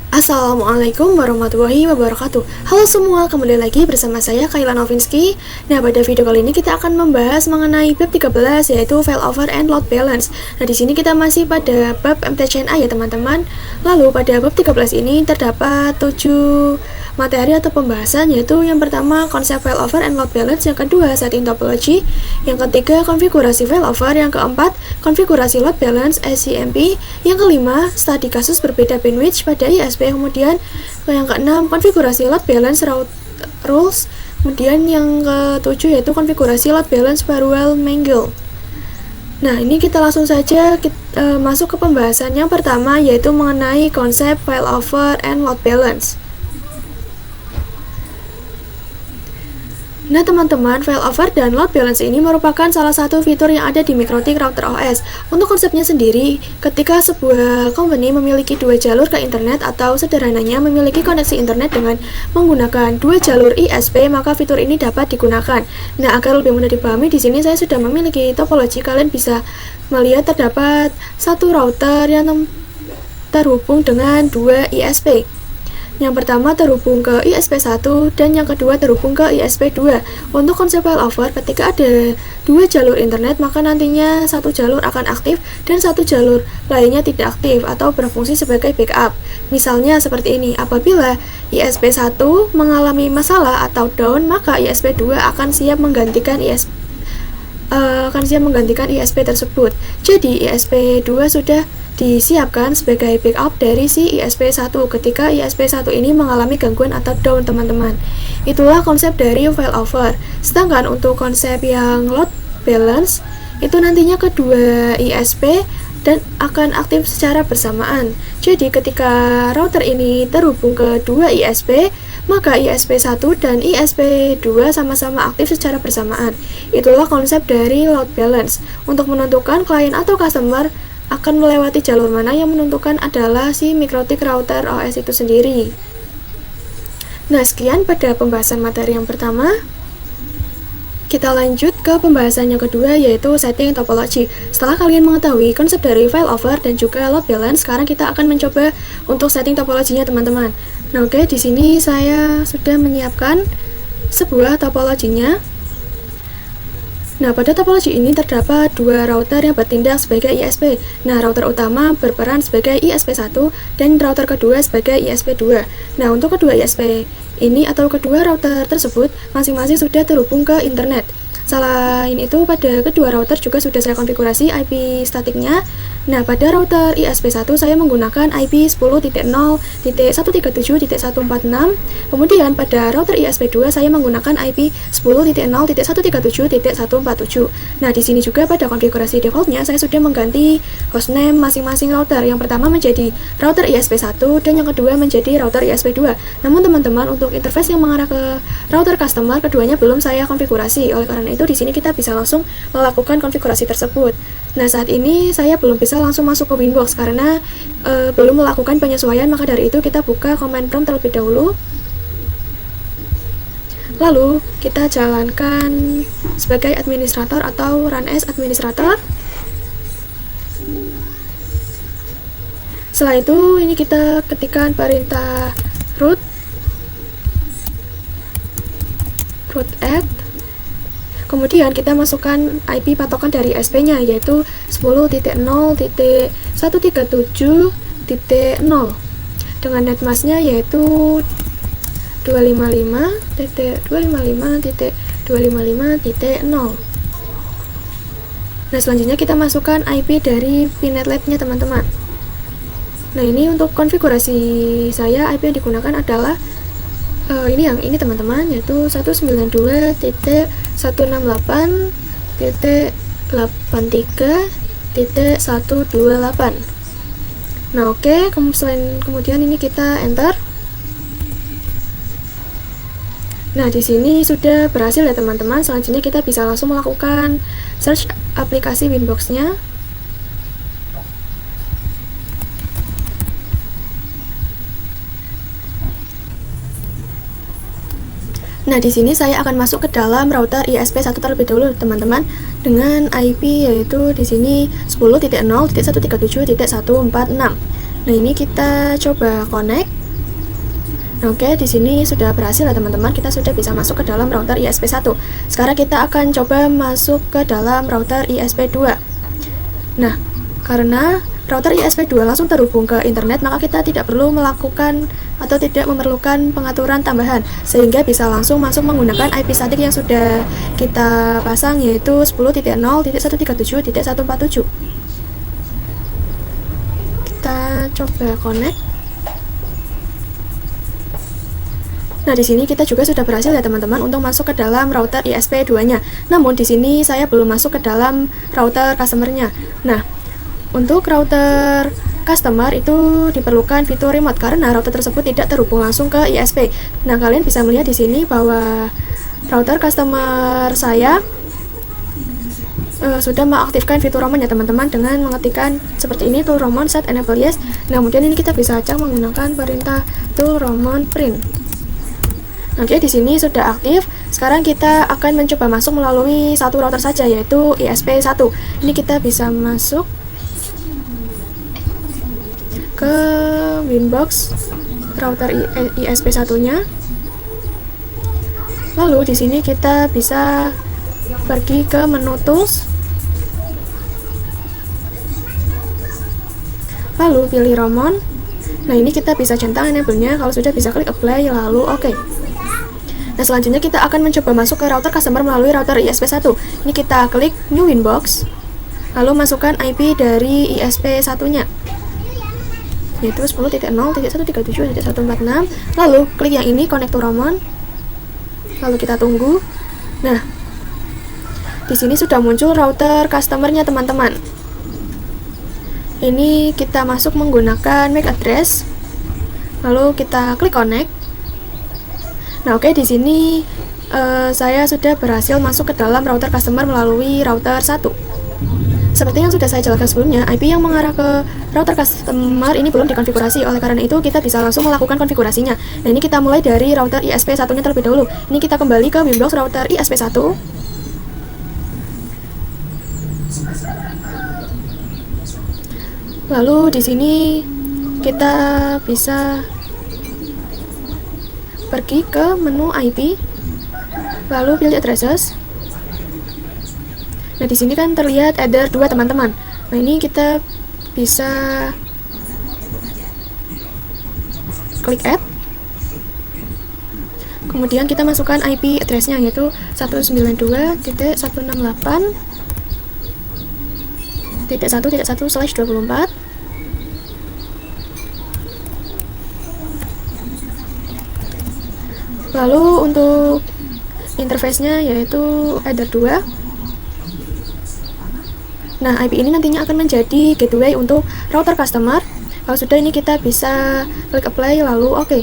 Assalamualaikum warahmatullahi wabarakatuh. Halo semua, kembali lagi bersama saya Kayla Novinsky. Nah, pada video kali ini kita akan membahas mengenai bab 13, yaitu failover and load balance. Nah, di sini kita masih pada bab MTCNA ya teman-teman. Lalu pada bab 13 ini terdapat 7 materi atau pembahasan, yaitu yang pertama konsep failover and load balance, yang kedua setting topology, yang ketiga konfigurasi failover, yang keempat konfigurasi load balance SCMP, yang kelima studi kasus berbeda bandwidth pada ISP, kemudian yang keenam konfigurasi load balance route rules, kemudian yang ketujuh yaitu konfigurasi load balance parallel mangle. Nah, ini kita langsung saja masuk ke pembahasan yang pertama, yaitu mengenai konsep failover and load balance. Nah teman-teman, failover dan load balance ini merupakan salah satu fitur yang ada di MikroTik Router OS. Untuk konsepnya sendiri, ketika sebuah company memiliki dua jalur ke internet atau sederhananya memiliki koneksi internet dengan menggunakan dua jalur ISP, maka fitur ini dapat digunakan. Nah, agar lebih mudah dipahami, di sini saya sudah memiliki topologi. Kalian bisa melihat terdapat satu router yang terhubung dengan dua ISP. Yang pertama terhubung ke ISP1 dan yang kedua terhubung ke ISP2. Untuk konsep failover, ketika ada dua jalur internet, maka nantinya satu jalur akan aktif dan satu jalur lainnya tidak aktif atau berfungsi sebagai backup. Misalnya seperti ini, apabila ISP1 mengalami masalah atau down, maka ISP2 akan siap menggantikan ISP tersebut. Jadi ISP2 sudah disiapkan sebagai backup dari si ISP1 ketika ISP1 ini mengalami gangguan atau down, teman-teman. Itulah konsep dari failover. Sedangkan untuk konsep yang load balance, itu nantinya kedua ISP dan akan aktif secara bersamaan. Jadi ketika router ini terhubung ke dua ISP, maka ISP1 dan ISP2 sama-sama aktif secara bersamaan. Itulah konsep dari load balance. Untuk menentukan klien atau customer akan melewati jalur mana, yang menentukan adalah si MikroTik Router OS itu sendiri. Nah, sekian pada pembahasan materi yang pertama. Kita lanjut ke pembahasan yang kedua, yaitu setting topology. Setelah kalian mengetahui konsep dari failover dan juga load balance, sekarang kita akan mencoba untuk setting topologinya, teman-teman. Nah, oke, di sini saya sudah menyiapkan sebuah topologinya. Nah, pada topologi ini terdapat dua router yang bertindak sebagai ISP. Nah, router utama berperan sebagai ISP1 dan router kedua sebagai ISP2. Nah, untuk kedua ISP ini atau kedua router tersebut masing-masing sudah terhubung ke internet. Selain itu, pada kedua router juga sudah saya konfigurasi IP statiknya. Nah, pada router ISP1 saya menggunakan IP 10.0.137.146. Kemudian pada router ISP2 saya menggunakan IP 10.0.137.147. Nah, di sini juga pada konfigurasi defaultnya saya sudah mengganti hostname masing-masing router. Yang pertama menjadi router ISP1 dan yang kedua menjadi router ISP2. Namun teman-teman, untuk interface yang mengarah ke router customer, keduanya belum saya konfigurasi. Oleh karena itu, di sini kita bisa langsung melakukan konfigurasi tersebut. Nah, saat ini saya belum bisa langsung masuk ke Winbox karena belum melakukan penyesuaian, maka dari itu kita buka command prompt terlebih dahulu. Lalu kita jalankan sebagai administrator atau run as administrator. Setelah itu, ini kita ketikkan perintah root add. Kemudian kita masukkan IP patokan dari SP-nya, yaitu 10.0.137.0 dengan netmask-nya yaitu 255.255.255.0. Nah, selanjutnya kita masukkan IP dari Pinet Lab-nya, teman-teman. Nah, ini untuk konfigurasi saya, IP yang digunakan adalah ini teman-teman, yaitu 192.168.83.128. Nah, oke, kemudian ini kita enter. Nah, di sini sudah berhasil ya teman-teman. Selanjutnya kita bisa langsung melakukan search aplikasi Winbox-nya. Nah, di sini saya akan masuk ke dalam router ISP1 terlebih dahulu, teman-teman, dengan IP yaitu di sini 10.0.137.146. Nah, ini kita coba connect. Nah, oke, di sini sudah berhasil ya teman-teman, kita sudah bisa masuk ke dalam router ISP1. Sekarang kita akan coba masuk ke dalam router ISP2. Nah, karena router ISP2 langsung terhubung ke internet, maka kita tidak perlu melakukan atau tidak memerlukan pengaturan tambahan, sehingga bisa langsung masuk menggunakan IP static yang sudah kita pasang, yaitu 10.0.137.147. Kita coba connect. Nah, di sini kita juga sudah berhasil ya teman-teman untuk masuk ke dalam router ISP2-nya. Namun di sini saya belum masuk ke dalam router customer-nya. Nah, untuk router customer itu diperlukan fitur remote karena router tersebut tidak terhubung langsung ke ISP. Nah, kalian bisa melihat di sini bahwa router customer saya sudah mengaktifkan fitur Roman ya teman-teman, dengan mengetikkan seperti ini, tool Roman set enable yes. Nah, kemudian ini kita bisa cek menggunakan perintah tool Roman print. Oke, di sini sudah aktif. Sekarang kita akan mencoba masuk melalui satu router saja, yaitu ISP1. Ini kita bisa masuk ke Winbox router ISP1-nya. Lalu di sini kita bisa pergi ke menu tools. Lalu pilih Roman. Nah, ini kita bisa centang enable-nya. Kalau sudah bisa klik apply lalu oke. Nah, selanjutnya kita akan mencoba masuk ke router customer melalui router ISP1. Ini kita klik New Winbox, lalu masukkan IP dari ISP1-nya, yaitu 10.0.137.146. Lalu klik yang ini, Connect to Roman. Lalu kita tunggu. Nah, di sini sudah muncul router customer-nya teman-teman. Ini kita masuk menggunakan MAC address. Lalu kita klik Connect. Nah, oke, di sini saya sudah berhasil masuk ke dalam router customer melalui router 1. Seperti yang sudah saya jelaskan sebelumnya, IP yang mengarah ke router customer ini belum dikonfigurasi. Oleh karena itu, kita bisa langsung melakukan konfigurasinya. Nah, ini kita mulai dari router ISP1-nya terlebih dahulu. Ini kita kembali ke Windows router ISP1. Lalu di sini kita bisa pergi ke menu IP, lalu pilih addresses. Nah, di sini kan terlihat header 2 teman-teman. Nah, ini kita bisa klik add. Kemudian kita masukkan IP address-nya, yaitu 192.168.1.1/24. Lalu untuk interface-nya yaitu header 2. Nah, IP ini nantinya akan menjadi gateway untuk router customer. Kalau sudah, ini kita bisa klik apply lalu oke.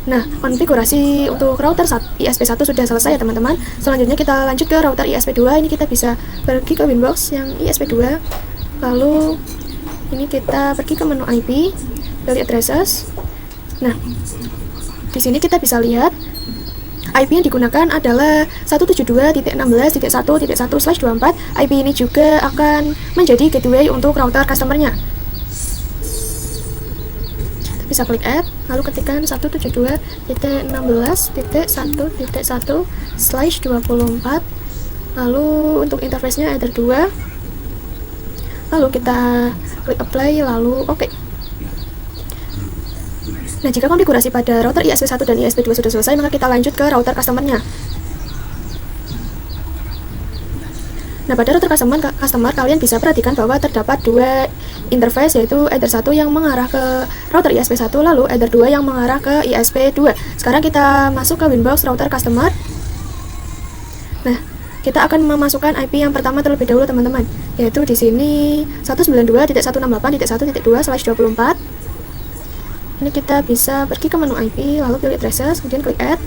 Nah, konfigurasi untuk router ISP1 sudah selesai ya teman-teman. Selanjutnya kita lanjut ke router ISP2. Ini kita bisa pergi ke Winbox yang ISP2. Lalu ini kita pergi ke menu IP, pilih addresses. Nah, di sini kita bisa lihat IP yang digunakan adalah 172.16.1.1/24. IP ini juga akan menjadi gateway untuk router customer-nya. Bisa klik add, lalu ketikkan 172.16.1.1/24. Lalu untuk interface-nya header 2. Lalu kita klik apply lalu oke. Nah, jika konfigurasi pada router ISP1 dan ISP2 sudah selesai, maka kita lanjut ke router customer-nya. Nah, pada router customer kalian bisa perhatikan bahwa terdapat dua interface, yaitu header 1 yang mengarah ke router ISP1, lalu header 2 yang mengarah ke ISP2. Sekarang kita masuk ke Winbox router customer. Nah, kita akan memasukkan IP yang pertama terlebih dahulu teman-teman, yaitu di sini 192.168.1.2/24. Ini kita bisa pergi ke menu IP, lalu pilih addresses, kemudian klik add.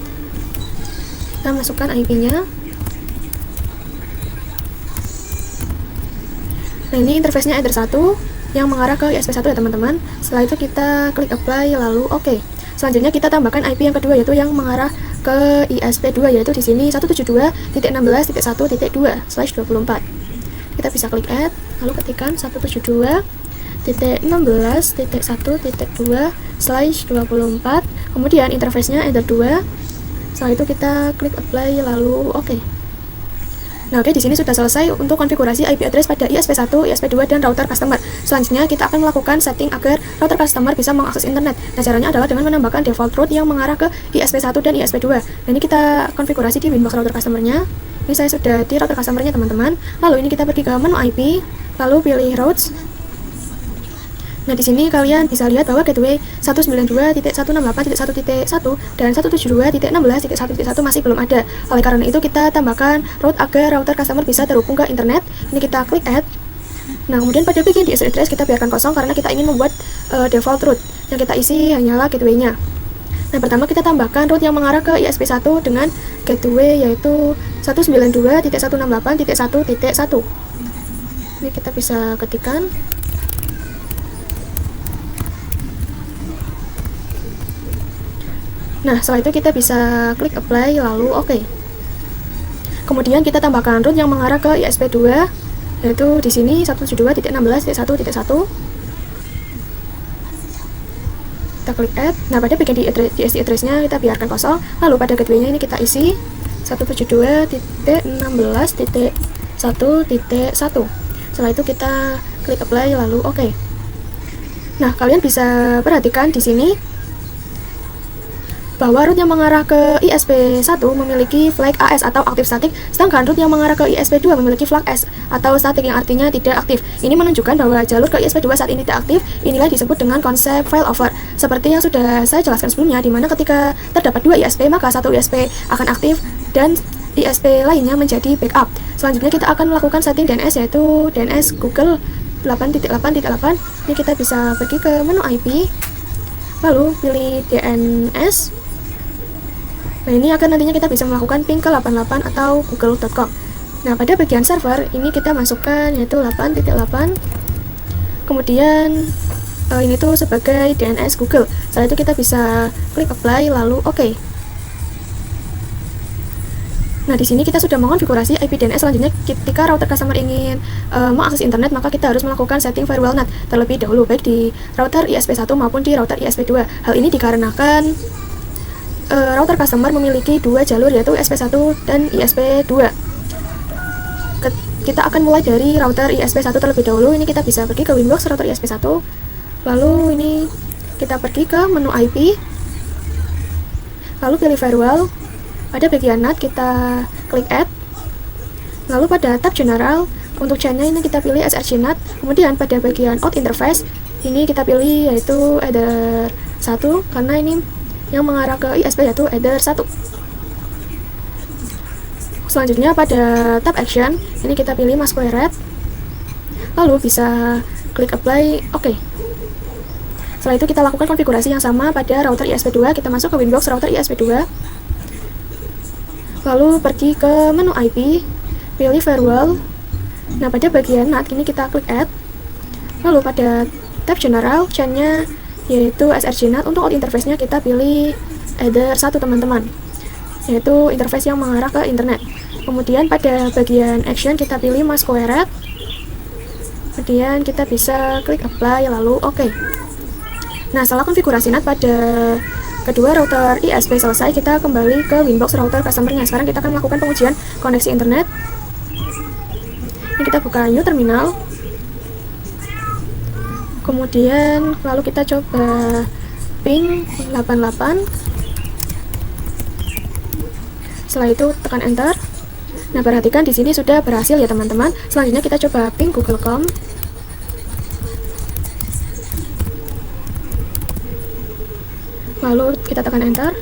Kita masukkan IP-nya. Nah, ini interface-nya header 1 yang mengarah ke ISP1 ya teman-teman. Setelah itu kita klik apply lalu oke. Selanjutnya kita tambahkan IP yang kedua, yaitu yang mengarah ke ISP2, yaitu di sini 172.16.1.2/24. Kita bisa klik add, lalu ketikkan 172.16.1.2/24, Kemudian interface-nya Ether 2. Setelah itu kita klik apply lalu oke. Nah, oke, di sini sudah selesai untuk konfigurasi IP address pada ISP1, ISP2 dan router customer. Selanjutnya kita akan melakukan setting agar router customer bisa mengakses internet. Nah, caranya adalah dengan menambahkan default route yang mengarah ke ISP1 dan ISP2. Nah, ini kita konfigurasi di Winbox router customernya. Ini saya sudah di router customernya, teman-teman. Lalu ini kita pergi ke menu IP, lalu pilih routes. Nah, di sini kalian bisa lihat bahwa gateway 192.168.1.1 dan 172.16.1.1 masih belum ada. Oleh karena itu kita tambahkan route agar router customer bisa terhubung ke internet. Ini kita klik add. Nah, kemudian pada bagian di address kita biarkan kosong karena kita ingin membuat default route. Yang kita isi hanyalah gateway-nya. Nah, pertama kita tambahkan route yang mengarah ke ISP1 dengan gateway yaitu 192.168.1.1. Ini kita bisa ketikkan. Nah, setelah itu kita bisa klik apply lalu oke. Kemudian kita tambahkan route yang mengarah ke ISP2 yaitu di sini 172.16.1.1. Kita klik add. Nah, pada bagian di address-nya kita biarkan kosong. Lalu pada gateway-nya ini kita isi 172.16.1.1. Setelah itu kita klik apply lalu oke. Nah, kalian bisa perhatikan di sini bahwa route yang mengarah ke ISP1 memiliki flag AS atau aktif statik, sedangkan route yang mengarah ke ISP2 memiliki flag S atau statik yang artinya tidak aktif. Ini menunjukkan bahwa jalur ke ISP2 saat ini tidak aktif. Inilah disebut dengan konsep failover. Seperti yang sudah saya jelaskan sebelumnya, di mana ketika terdapat dua ISP, maka satu ISP akan aktif dan ISP lainnya menjadi backup. Selanjutnya kita akan melakukan setting DNS yaitu DNS Google 8.8.8. Ini kita bisa pergi ke menu IP, lalu pilih DNS. Nah, ini akan nantinya kita bisa melakukan ping ke 88 atau google.com. Nah, pada bagian server ini kita masukkan yaitu 8.8. Kemudian ini tuh sebagai DNS Google. Setelah itu kita bisa klik apply lalu oke. Nah, di sini kita sudah mengonfigurasi IP DNS. Selanjutnya ketika router customer ingin mengakses internet, maka kita harus melakukan setting firewall NAT terlebih dahulu, baik di router ISP1 maupun di router ISP2. Hal ini dikarenakan router customer memiliki dua jalur yaitu ISP1 dan ISP2. Kita akan mulai dari router ISP1 terlebih dahulu. Ini kita bisa pergi ke Winbox router ISP1. Lalu ini kita pergi ke menu IP. Lalu pilih firewall. Pada bagian NAT kita klik add. Lalu pada tab general untuk chain-nya ini kita pilih SRC NAT. Kemudian pada bagian out interface ini kita pilih yaitu Ether 1 karena ini yang mengarah ke ISP yaitu Ether 1. Selanjutnya pada tab action ini kita pilih masquerade, lalu bisa klik apply oke. Setelah itu kita lakukan konfigurasi yang sama pada router ISP2. Kita masuk ke Winbox router ISP2, lalu pergi ke menu IP, pilih firewall. Nah, pada bagian NAT ini kita klik add, lalu pada tab general chain-nya yaitu SRC NAT. Untuk out interface-nya kita pilih Ether 1 teman-teman, yaitu interface yang mengarah ke internet. Kemudian pada bagian action kita pilih masquerade. Kemudian kita bisa klik apply lalu oke. Nah, setelah konfigurasi NAT pada kedua router ISP selesai, kita kembali ke Winbox router customer-nya. Sekarang kita akan melakukan pengujian koneksi internet. Ini kita buka new terminal. Kemudian lalu kita coba ping 88. Setelah itu tekan enter. Nah, perhatikan di sini sudah berhasil ya teman-teman. Selanjutnya kita coba ping google.com. Lalu kita tekan enter.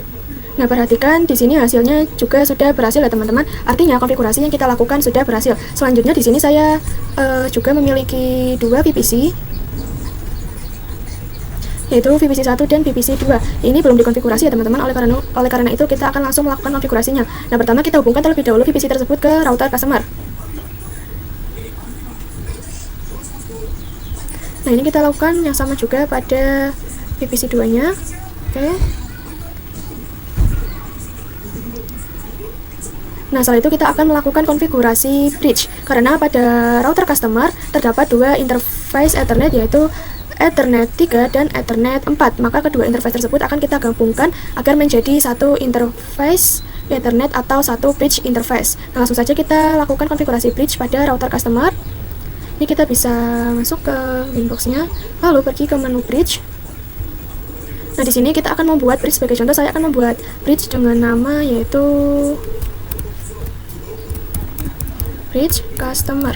Nah, perhatikan di sini hasilnya juga sudah berhasil ya teman-teman. Artinya konfigurasi yang kita lakukan sudah berhasil. Selanjutnya di sini saya juga memiliki dua VPC, yaitu VPC 1 dan VPC 2. Ini belum dikonfigurasi ya teman-teman. Oleh karena itu kita akan langsung melakukan konfigurasinya. Nah, pertama kita hubungkan terlebih dahulu VPC tersebut ke router customer. Nah, ini kita lakukan yang sama juga pada VPC 2-nya. Oke. Nah, setelah itu kita akan melakukan konfigurasi bridge, karena pada router customer terdapat dua interface Ethernet yaitu Ethernet 3 dan Ethernet 4. Maka kedua interface tersebut akan kita gabungkan agar menjadi satu interface Ethernet atau satu bridge interface. Nah, langsung saja kita lakukan konfigurasi bridge pada router customer. Ini kita bisa masuk ke inbox-nya, lalu pergi ke menu bridge. Nah, di sini kita akan membuat bridge. Sebagai contoh, saya akan membuat bridge dengan nama yaitu bridge customer.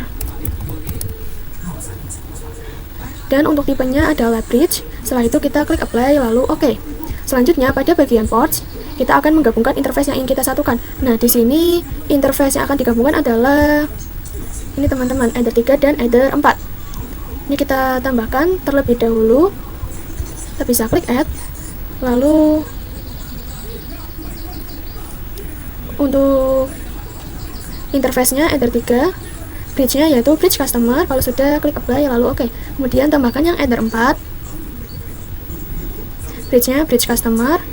Dan untuk tipenya adalah bridge. Setelah itu kita klik apply lalu OK. Selanjutnya pada bagian ports kita akan menggabungkan interface yang ingin kita satukan. Nah, di sini interface yang akan digabungkan adalah ini teman-teman, Ether 3 dan Ether 4. Ini kita tambahkan terlebih dahulu. Kita bisa klik add. Lalu untuk interface-nya Ether 3, bridge-nya yaitu bridge customer. Kalau sudah, klik apply lalu OK. Kemudian tambahkan yang Ether 4, bridge-nya bridge customer.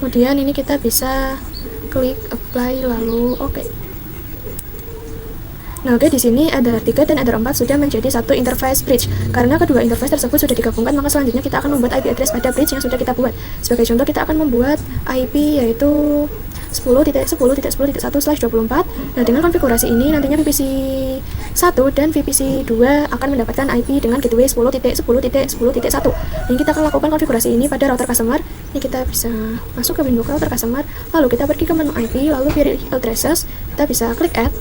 Kemudian ini kita bisa klik apply lalu OK. Nah, oke, di sini Ether 3 dan Ether 4 sudah menjadi satu interface bridge. Karena kedua interface tersebut sudah digabungkan, maka selanjutnya kita akan membuat IP address pada bridge yang sudah kita buat. Sebagai contoh, kita akan membuat IP yaitu 10.10.10.1/24. Nah, dengan konfigurasi ini nantinya VPC 1 dan VPC 2 akan mendapatkan IP dengan gateway 10.10.10.1. Ini kita akan lakukan konfigurasi ini pada router customer. Ini kita bisa masuk ke window router customer, lalu kita pergi ke menu IP, lalu pilih addresses, kita bisa klik add.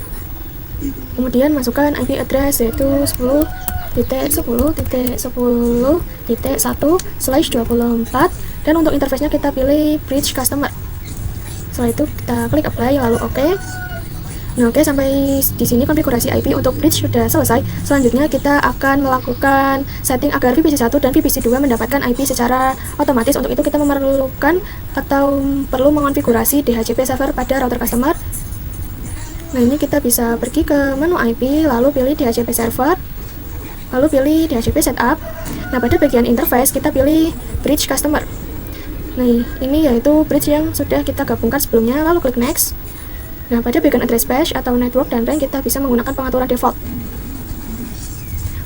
Kemudian masukkan IP address yaitu 10.10.10.1/24, dan untuk interface-nya kita pilih bridge customer. Setelah itu kita klik apply lalu OK. Nah, oke, sampai di sini konfigurasi IP untuk bridge sudah selesai. Selanjutnya kita akan melakukan setting agar VPC 1 dan VPC 2 mendapatkan IP secara otomatis. Untuk itu kita memerlukan atau perlu mengonfigurasi DHCP server pada router customer. Nah, ini kita bisa pergi ke menu IP, lalu pilih DHCP server, lalu pilih DHCP setup. Nah, pada bagian interface kita pilih bridge customer. Nah, ini yaitu bridge yang sudah kita gabungkan sebelumnya, lalu klik next. Nah, pada bagian address space atau network dan rank kita bisa menggunakan pengaturan default.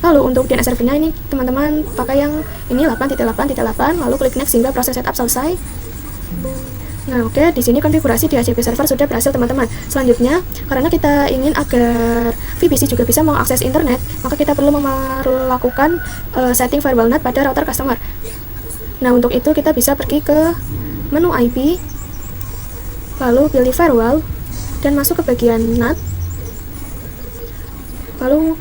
Lalu untuk DNS servernya ini teman-teman pakai yang ini 8.8.8, lalu klik next hingga proses setup selesai. Nah, oke, di sini konfigurasi DHCP server sudah berhasil teman-teman. Selanjutnya, karena kita ingin agar VPC juga bisa mengakses internet, maka kita perlu melakukan setting firewall NAT pada router customer. Nah, untuk itu kita bisa pergi ke menu IP, lalu pilih firewall, dan masuk ke bagian NAT. Lalu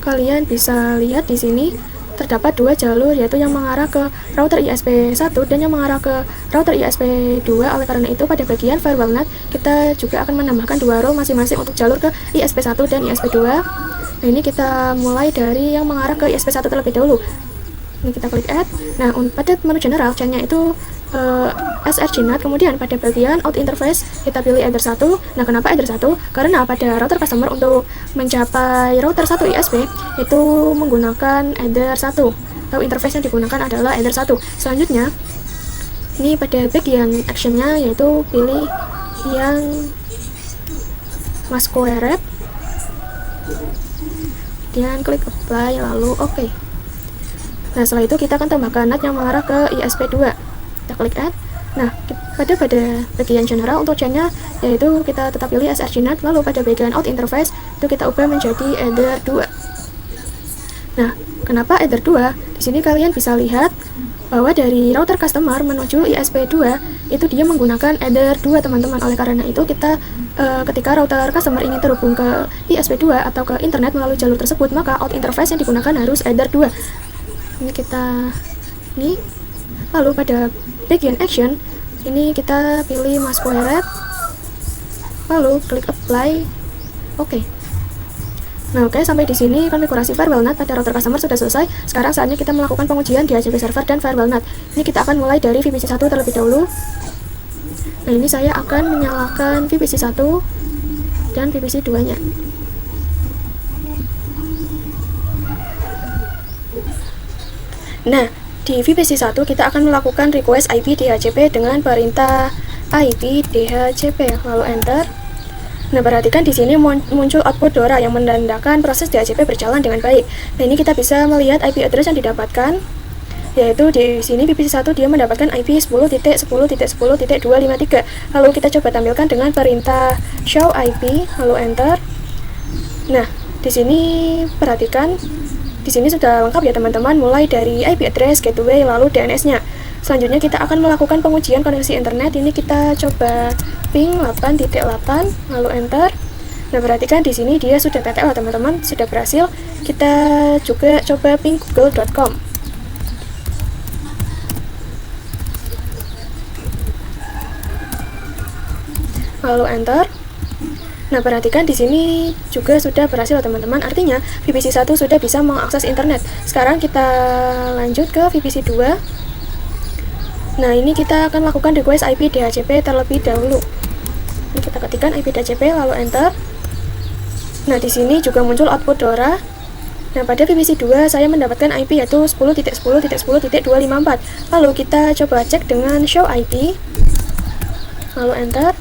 kalian bisa lihat di sini terdapat dua jalur, yaitu yang mengarah ke router ISP1 dan yang mengarah ke router ISP2. Oleh karena itu, pada bagian firewall NAT kita juga akan menambahkan dua row masing-masing untuk jalur ke ISP1 dan ISP2. Nah, ini kita mulai dari yang mengarah ke ISP1 terlebih dahulu. Ini kita klik add. Nah, pada menu general chain-nya itu srgNAT. Kemudian pada bagian out interface kita pilih Ether 1. Nah, kenapa Ether 1? Karena pada router customer untuk mencapai router 1 ISP itu menggunakan Ether 1, atau interface yang digunakan adalah Ether 1. Selanjutnya, ini pada bagian action-nya yaitu pilih yang Masquerade, dan klik apply lalu OK. Nah, setelah itu kita akan tambahkan NAT yang mengarah ke ISP2. Kita klik add. Nah, pada bagian general untuk chain-nya yaitu kita tetap pilih srgNAT, lalu pada bagian out interface itu kita ubah menjadi Ether 2. Nah, kenapa Ether 2? Di sini kalian bisa lihat bahwa dari router customer menuju ISP2 itu dia menggunakan Ether 2 teman-teman. Oleh karena itu kita ketika router customer ingin terhubung ke ISP2 atau ke internet melalui jalur tersebut, maka out interface yang digunakan harus Ether 2. Ini kita lalu pada bagian action ini kita pilih Masquerade, lalu klik apply OK. Nah, oke, sampai di sini konfigurasi firewall NAT pada router customer sudah selesai. Sekarang saatnya kita melakukan pengujian DHCP server dan firewall NAT. Ini kita akan mulai dari VPC 1 terlebih dahulu. Nah, ini saya akan menyalakan VPC 1 dan VPC 2-nya. Nah, di VPC 1 kita akan melakukan request IP DHCP dengan perintah IP DHCP, lalu enter. Nah, perhatikan di sini muncul output DORA yang menandakan proses DHCP berjalan dengan baik. Nah, ini kita bisa melihat IP address yang didapatkan, yaitu di sini VPC1 dia mendapatkan IP 10.10.10.253. Lalu kita coba tampilkan dengan perintah show IP, lalu enter. Nah, di sini perhatikan, di sini sudah lengkap ya teman-teman, mulai dari IP address, gateway, lalu DNS-nya. Selanjutnya kita akan melakukan pengujian koneksi internet. Ini kita coba ping 8.8, lalu enter. Nah, perhatikan di sini dia sudah TTL teman-teman, sudah berhasil. Kita juga coba ping google.com. Lalu enter. Nah, perhatikan di sini juga sudah berhasil teman-teman. Artinya VPC1 sudah bisa mengakses internet. Sekarang kita lanjut ke VPC2. Nah, ini kita akan lakukan request IP DHCP terlebih dahulu. Ini kita ketikkan IP DHCP lalu enter. Nah, di sini juga muncul output DORA. Nah, pada VPC2 saya mendapatkan IP yaitu 10.10.10.254. Lalu kita coba cek dengan show IP. Lalu enter.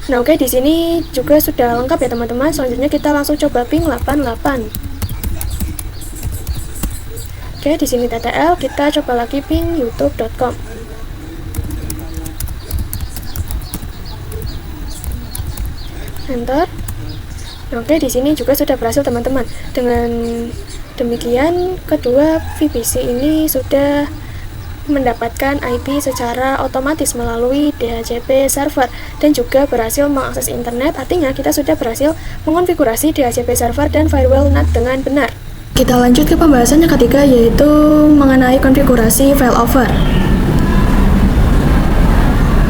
Nah, oke, di sini juga sudah lengkap ya teman-teman. Selanjutnya kita langsung coba ping 88. Oke, di sini TTL, kita coba lagi ping youtube.com. Enter. Nah, oke, di sini juga sudah berhasil teman-teman. Dengan demikian, kedua VPC ini sudah mendapatkan IP secara otomatis melalui DHCP server dan juga berhasil mengakses internet. Artinya kita sudah berhasil mengonfigurasi DHCP server dan firewall NAT dengan benar. Kita lanjut ke pembahasan yang ketiga, yaitu mengenai konfigurasi failover.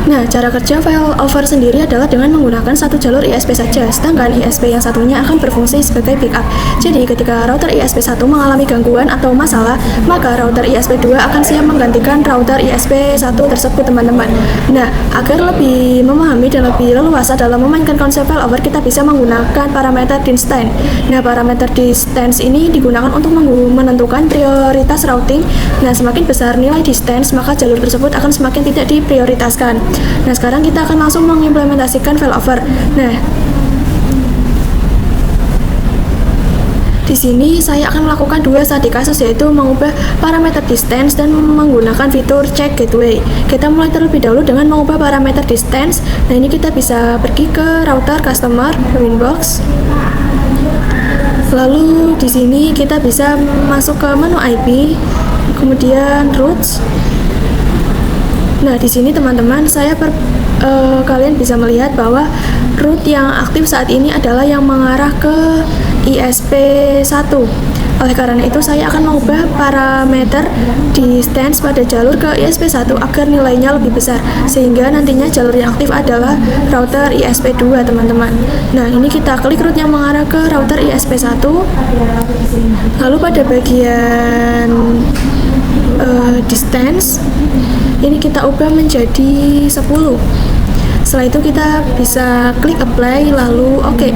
Nah, cara kerja failover sendiri adalah dengan menggunakan satu jalur ISP saja, sedangkan ISP yang satunya akan berfungsi sebagai backup. Jadi, ketika router ISP1 mengalami gangguan atau masalah, maka router ISP2 akan siap menggantikan router ISP1 tersebut, teman-teman. Nah, agar lebih memahami dan lebih leluasa dalam memainkan konsep failover, kita bisa menggunakan parameter distance. Nah, parameter distance ini digunakan untuk menentukan prioritas routing. Nah, semakin besar nilai distance, maka jalur tersebut akan semakin tidak diprioritaskan. Nah, sekarang kita akan langsung mengimplementasikan failover. Nah, di sini saya akan melakukan dua studi kasus, yaitu mengubah parameter distance dan menggunakan fitur check gateway. Kita mulai terlebih dahulu dengan mengubah parameter distance. Nah, ini kita bisa pergi ke router customer winbox. Lalu di sini kita bisa masuk ke menu IP, kemudian routes. Nah, di sini teman-teman, kalian bisa melihat bahwa route yang aktif saat ini adalah yang mengarah ke ISP1. Oleh karena itu, saya akan mengubah parameter distance pada jalur ke ISP1 agar nilainya lebih besar, sehingga nantinya jalur yang aktif adalah router ISP2, teman-teman. Nah, ini kita klik route yang mengarah ke router ISP1. Lalu pada bagian distance ini kita ubah menjadi 10. Setelah itu kita bisa klik apply lalu oke.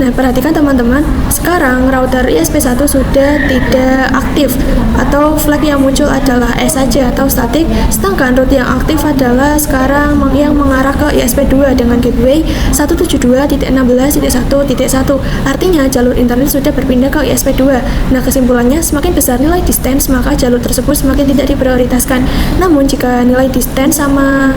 Nah, perhatikan teman-teman, sekarang router ISP1 sudah tidak aktif atau flag yang muncul adalah S saja atau static, sedangkan route yang aktif adalah sekarang yang mengarah ke ISP2 dengan gateway 172.16.1.1. Artinya jalur internet sudah berpindah ke ISP2. Nah, kesimpulannya, semakin besar nilai distance, maka jalur tersebut semakin tidak diprioritaskan. Namun jika nilai distance sama,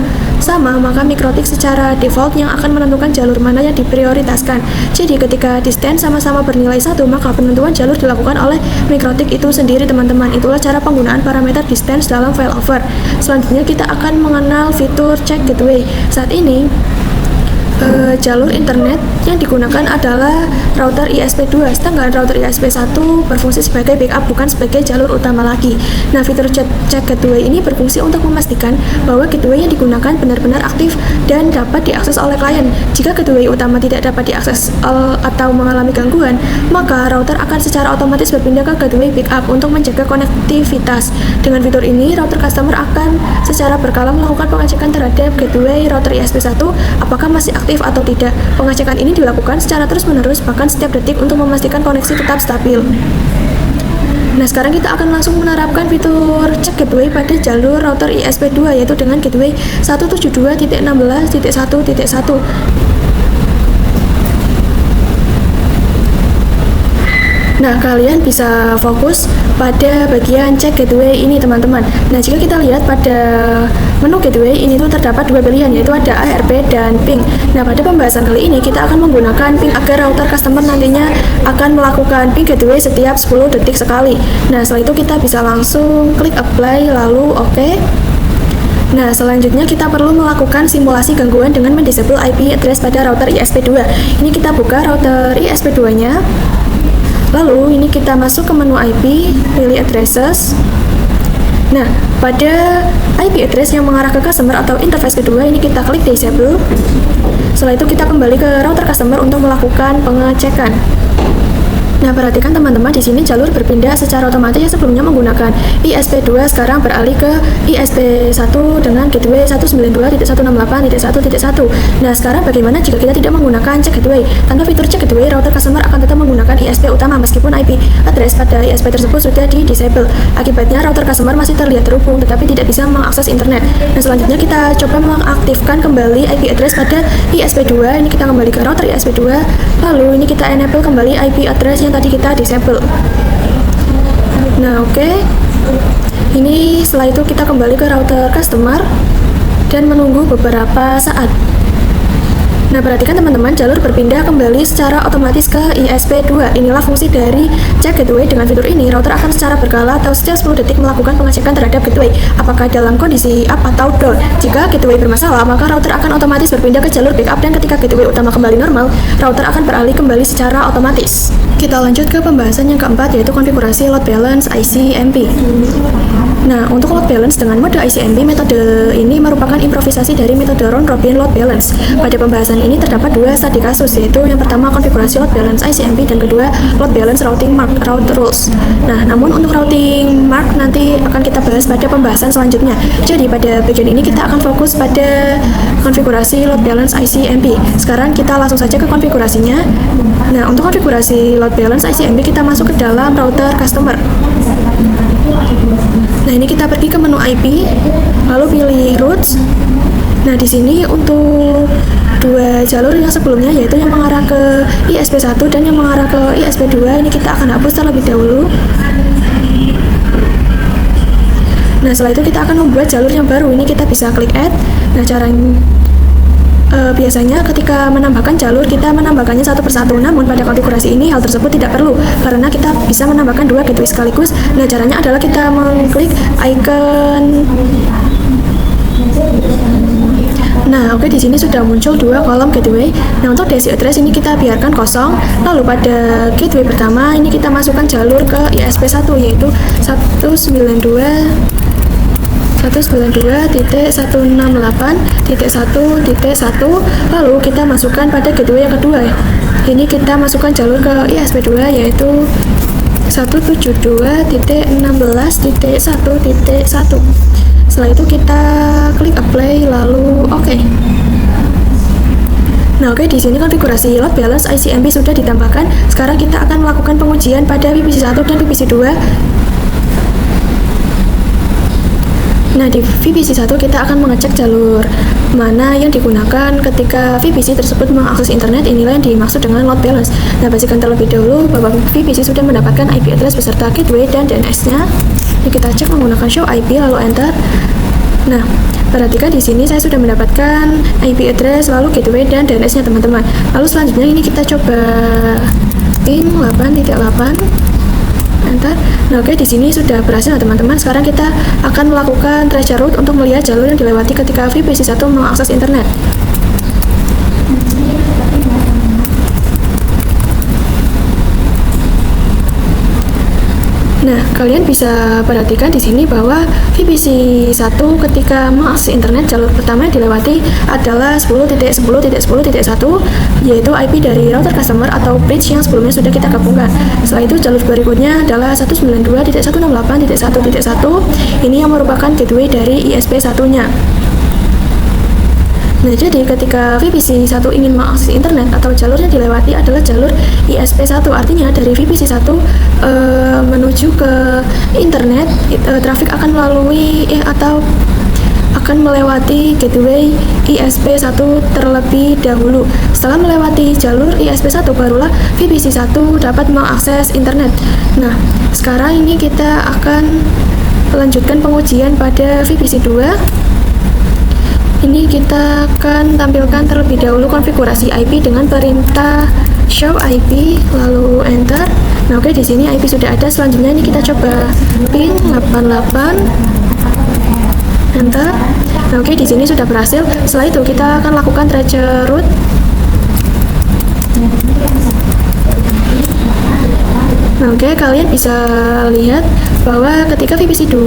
maka mikrotik secara default yang akan menentukan jalur mana yang diprioritaskan. Jadi ketika distance sama-sama bernilai 1, maka penentuan jalur dilakukan oleh mikrotik itu sendiri, teman-teman. Itulah cara penggunaan parameter distance dalam failover. Selanjutnya kita akan mengenal fitur check gateway. Saat ini jalur internet yang digunakan adalah router ISP2, sedangkan router ISP1 berfungsi sebagai backup, bukan sebagai jalur utama lagi. Nah, fitur check gateway ini berfungsi untuk memastikan bahwa gateway yang digunakan benar-benar aktif dan dapat diakses oleh klien. Jika gateway utama tidak dapat diakses atau mengalami gangguan, maka router akan secara otomatis berpindah ke gateway backup untuk menjaga konektivitas. Dengan fitur ini, router customer akan secara berkala melakukan pengecekan terhadap gateway router ISP1 apakah masih aktif atau tidak. Pengecekan ini dilakukan secara terus-menerus, bahkan setiap detik, untuk memastikan koneksi tetap stabil. Nah, sekarang kita akan langsung menerapkan fitur check gateway pada jalur router ISP2, yaitu dengan gateway 172.16.1.1. Nah, kalian bisa fokus pada bagian cek gateway ini teman-teman. Nah, jika kita lihat pada menu gateway ini tuh terdapat dua pilihan, yaitu ada ARP dan ping. Nah, pada pembahasan kali ini kita akan menggunakan ping agar router customer nantinya akan melakukan ping gateway setiap 10 detik sekali. Nah, setelah itu kita bisa langsung klik apply lalu oke. Nah, selanjutnya kita perlu melakukan simulasi gangguan dengan mendisable IP address pada router ISP2. Ini kita buka router ISP2-nya. Lalu ini kita masuk ke menu IP, pilih addresses. Nah, pada IP address yang mengarah ke customer atau interface kedua ini kita klik disable. Setelah itu kita kembali ke router customer untuk melakukan pengecekan. Nah, perhatikan teman-teman, di sini jalur berpindah secara otomatis yang sebelumnya menggunakan ISP2 sekarang beralih ke ISP1 dengan gateway 192.168.1.1. Nah, sekarang bagaimana jika kita tidak menggunakan check gateway? Tanpa fitur check gateway, router customer akan tetap menggunakan ISP utama meskipun IP address pada ISP tersebut sudah di-disable. Akibatnya, router customer masih terlihat terhubung tetapi tidak bisa mengakses internet. Nah, selanjutnya kita coba mengaktifkan kembali IP address pada ISP2. Ini kita kembali ke router ISP2. Lalu ini kita enable kembali IP address yang tadi kita disable. Nah, oke. Ini setelah itu kita kembali ke router customer dan menunggu beberapa saat. Nah, perhatikan teman-teman, jalur berpindah kembali secara otomatis ke ISP2. Inilah fungsi dari check gateway. Dengan fitur ini, router akan secara berkala atau setiap 10 detik melakukan pengecekan terhadap gateway, apakah dalam kondisi up atau down. Jika gateway bermasalah, maka router akan otomatis berpindah ke jalur backup dan ketika gateway utama kembali normal, router akan beralih kembali secara otomatis. Kita lanjut ke pembahasan yang keempat, yaitu konfigurasi load balance ICMP. Nah, untuk load balance dengan mode ICMP, metode ini merupakan improvisasi dari metode round robin load balance. Pada pembahasan ini terdapat dua studi kasus, yaitu yang pertama konfigurasi load balance ICMP dan kedua load balance routing mark route rules. Nah, namun untuk routing mark nanti akan kita bahas pada pembahasan selanjutnya. Jadi pada bagian ini kita akan fokus pada konfigurasi load balance ICMP. Sekarang kita langsung saja ke konfigurasinya. Nah, untuk konfigurasi load balance ICMP kita masuk ke dalam router customer. Nah, ini kita pergi ke menu IP, lalu pilih routes. Nah, di sini untuk dua jalur yang sebelumnya, yaitu yang mengarah ke ISP1 dan yang mengarah ke ISP2, ini kita akan hapus terlebih dahulu. Nah, setelah itu kita akan membuat jalur yang baru. Ini kita bisa klik add. Nah, caranya biasanya ketika menambahkan jalur kita menambahkannya satu persatu, namun pada konfigurasi ini hal tersebut tidak perlu karena kita bisa menambahkan dua gateway sekaligus. Nah, caranya adalah kita mengklik icon. Nah, oke, di sini sudah muncul dua kolom gateway. Nah, untuk DC address ini kita biarkan kosong. Lalu pada gateway pertama ini kita masukkan jalur ke ISP1, yaitu 192.168.1.1. Lalu kita masukkan pada gateway yang kedua. Ini kita masukkan jalur ke ISP2, yaitu 172.16.1.1. Setelah itu kita klik apply lalu oke. Nah, oke, di sini konfigurasi load balance ICMP sudah ditambahkan. Sekarang kita akan melakukan pengujian pada VPC1 dan VPC2. Nah, di VPC1 kita akan mengecek jalur mana yang digunakan ketika VPC tersebut mengakses internet. Inilah yang dimaksud dengan load balance. Nah, pastikan terlebih dahulu bahwa VPC sudah mendapatkan IP address beserta gateway dan DNS-nya. Ini kita cek menggunakan show IP lalu enter. Nah, perhatikan di sini saya sudah mendapatkan IP address lalu gateway dan DNS-nya teman-teman. Lalu selanjutnya ini kita coba ping 8.8. Enter. Nah, oke, di sini sudah berhasil teman-teman. Sekarang kita akan melakukan trace route untuk melihat jalur yang dilewati ketika VPC1 mengakses internet. Nah, kalian bisa perhatikan di sini bahwa VPC1 ketika mengakses internet, jalur pertama yang dilewati adalah 10.10.10.1, yaitu IP dari router customer atau bridge yang sebelumnya sudah kita gabungkan. Setelah itu jalur berikutnya adalah 192.168.1.1. Ini yang merupakan gateway dari ISP1-nya. Nah, jadi ketika VPC1 ingin mengakses internet atau jalur yang dilewati adalah jalur ISP1, artinya dari VPC1 menuju ke internet, trafik akan melalui atau akan melewati gateway ISP1 terlebih dahulu. Setelah melewati jalur ISP1, barulah VPC1 dapat mengakses internet. Nah, sekarang ini kita akan melanjutkan pengujian pada VPC2. Ini kita akan tampilkan terlebih dahulu konfigurasi IP dengan perintah show IP, lalu enter. Nah, oke, di sini IP sudah ada. Selanjutnya ini kita coba pin 88, enter. Nah, oke, di sini sudah berhasil. Setelah itu kita akan lakukan tracer route. Nah, oke, kalian bisa lihat bahwa ketika VPC2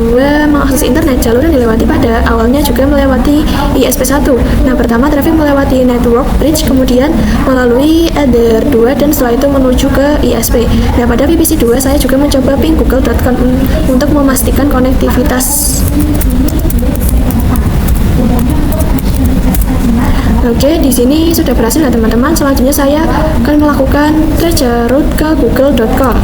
mengakses internet, jalur yang dilewati pada awalnya juga melewati ISP1. Nah, pertama traffic melewati network bridge, kemudian melalui Ether 2, dan setelah itu menuju ke ISP. Nah, pada VPC2 saya juga mencoba ping google.com untuk memastikan konektivitas. Oke, di sini sudah berhasil ya teman-teman. Selanjutnya saya akan melakukan tracer route ke google.com.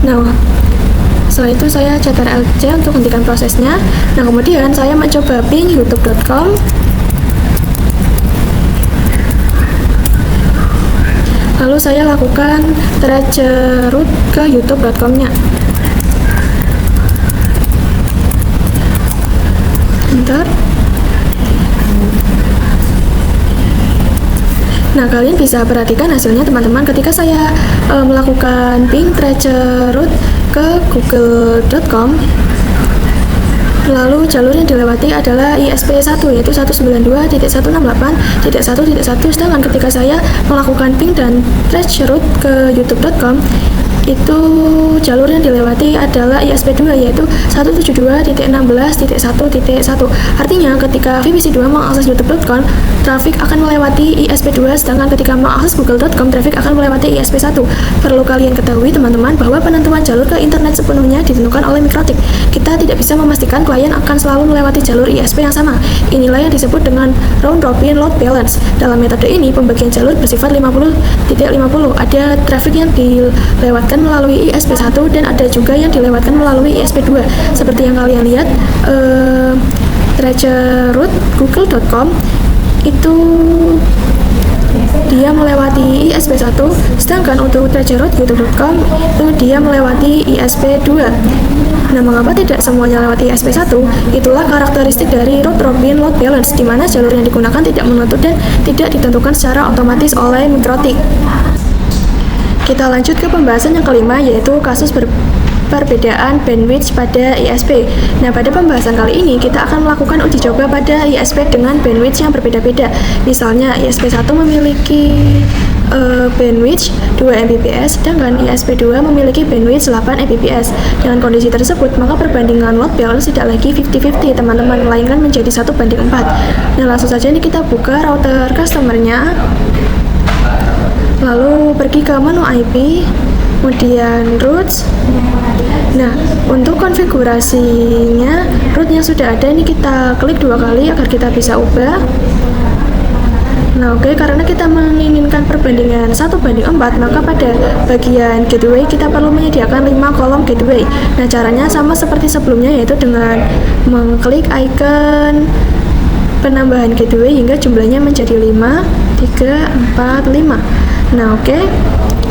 Nah, setelah itu saya Ctrl+C untuk hentikan prosesnya. Nah, kemudian saya mencoba ping youtube.com. Lalu saya lakukan tracer route ke youtube.com-nya. Enter. Nah, kalian bisa perhatikan hasilnya teman-teman. Ketika saya melakukan ping tracer route ke google.com, lalu jalur yang dilewati adalah ISP1, yaitu 192.168.1.1. Sedangkan ketika saya melakukan ping dan tracer route ke youtube.com, itu jalur yang dilewati adalah ISP2, yaitu 172.16.1.1. Artinya ketika VPC2 mengakses youtube.com, traffic akan melewati ISP2, sedangkan ketika mengakses google.com, traffic akan melewati ISP1. Perlu kalian ketahui teman-teman bahwa penentuan jalur ke internet sepenuhnya ditentukan oleh Mikrotik. Kita tidak bisa memastikan klien akan selalu melewati jalur ISP yang sama. Inilah yang disebut dengan round robin load balance. Dalam metode ini, pembagian jalur bersifat 50/50. Ada traffic yang dilewatkan melalui ISP1 dan ada juga yang dilewatkan melalui ISP2. Seperti yang kalian lihat, tracer route google.com itu dia melewati ISP1, sedangkan untuk tracer route youtube.com itu dia melewati ISP2. Nah, mengapa tidak semuanya lewati ISP1? Itulah karakteristik dari round robin load balance, di mana jalur yang digunakan tidak menentu dan tidak ditentukan secara otomatis oleh Mikrotik. Kita lanjut ke pembahasan yang kelima, yaitu kasus perbedaan bandwidth pada ISP. Nah, pada pembahasan kali ini kita akan melakukan uji coba pada ISP dengan bandwidth yang berbeda-beda. Misalnya ISP1 memiliki bandwidth 2 Mbps, sedangkan ISP2 memiliki bandwidth 8 Mbps. Dengan kondisi tersebut, maka perbandingan load balance tidak lagi 50-50 teman-teman, melainkan menjadi 1:4. Nah, langsung saja ini kita buka router customer-nya, lalu pergi ke menu IP, kemudian routes. Nah, untuk konfigurasinya, route-nya sudah ada, ini kita klik 2 kali agar kita bisa ubah. Nah, oke, karena kita menginginkan perbandingan 1:4, maka pada bagian gateway kita perlu menyediakan 5 kolom gateway. Nah, caranya sama seperti sebelumnya, yaitu dengan mengklik icon penambahan gateway hingga jumlahnya menjadi 5, 3, 4, 5. Nah, oke.